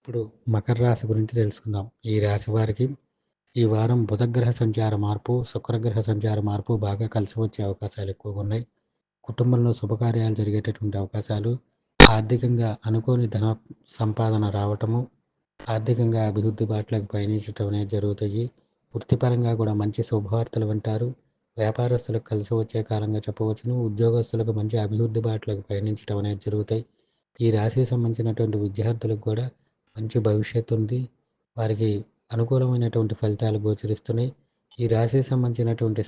ఇప్పుడు మకర రాశి గురించి తెలుసుకుందాం. ఈ రాశి వారికి ఈ వారం బుధగ్రహ సంచార మార్పు, శుక్రగ్రహ సంచార మార్పు బాగా కలిసి వచ్చే అవకాశాలు ఎక్కువగా ఉన్నాయి. కుటుంబంలో శుభకార్యాలు జరిగేటటువంటి అవకాశాలు, ఆర్థికంగా అనుకోని ధన సంపాదన రావటము, ఆర్థికంగా అభివృద్ధి బాటలకు పయనించడం అనేది జరుగుతాయి. వృత్తిపరంగా కూడా మంచి శుభవార్తలు వింటారు. వ్యాపారస్తులకు కలిసి వచ్చే కాలంగా చెప్పవచ్చును. ఉద్యోగస్తులకు మంచి అభివృద్ధి బాటలకు పయనించడం అనేది జరుగుతాయి. ఈ రాశికి సంబంధించినటువంటి విద్యార్థులకు కూడా మంచి భవిష్యత్తు ఉంది. వారికి అనుకూలమైనటువంటి ఫలితాలు గోచరిస్తున్నాయి. ఈ రాశికి సంబంధించినటువంటి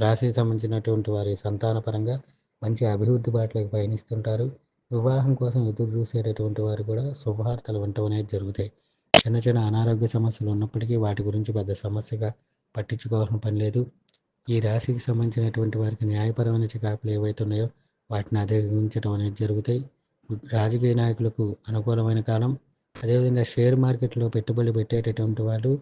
రాశికి సంబంధించినటువంటి వారి సంతాన పరంగా మంచి అభివృద్ధి బాటలకు పయనిస్తుంటారు. వివాహం కోసం ఎదురు చూసేటటువంటి వారు కూడా శుభవార్తలు వినటం అనేది జరుగుతాయి. చిన్న చిన్న అనారోగ్య సమస్యలు ఉన్నప్పటికీ వాటి గురించి పెద్ద సమస్యగా పట్టించుకోవాల్సిన పని లేదు. ఈ రాశికి సంబంధించినటువంటి వారికి న్యాయపరమైన చికాకులు ఏవైతే ఉన్నాయో వాటిని అధిగమించడం అనేది జరుగుతాయి. రాజకీయ నాయకులకు అనుకూలమైన కాలం. అదేవిధంగా షేర్ మార్కెట్లో పెట్టుబడులు పెట్టేటటువంటి వాళ్ళు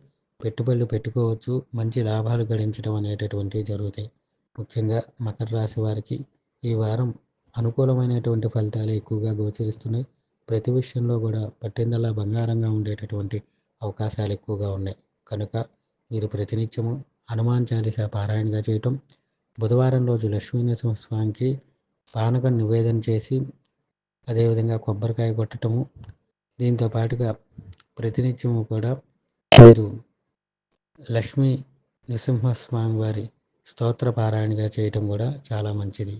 పెట్టుబడులు పెట్టుకోవచ్చు. మంచి లాభాలు గడించడం అనేటటువంటివి జరుగుతాయి. ముఖ్యంగా మకర రాశి వారికి ఈ వారం అనుకూలమైనటువంటి ఫలితాలు ఎక్కువగా గోచరిస్తున్నాయి. ప్రతి విషయంలో కూడా పట్టిందల్లా బంగారంగా ఉండేటటువంటి అవకాశాలు ఎక్కువగా ఉన్నాయి. కనుక మీరు ప్రతినిత్యము హనుమాన్ చాలీసా పారాయణగా చేయటం, బుధవారం రోజు లక్ష్మీనరసింహస్వామికి పానకం నివేదన చేసి అదేవిధంగా కొబ్బరికాయ కొట్టటము, దీంతో పాటుగా ప్రతినిత్యము కూడా మీరు లక్ష్మీ నరసింహస్వామి వారి స్తోత్ర పారాయణగా చేయటం కూడా చాలా మంచిది.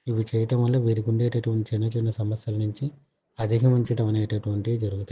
ఇవి చేయటం వల్ల వీరికి ఉండేటటువంటి చిన్న చిన్న సమస్యల నుంచి అధిగమించడం అనేటటువంటివి జరుగుతాయి.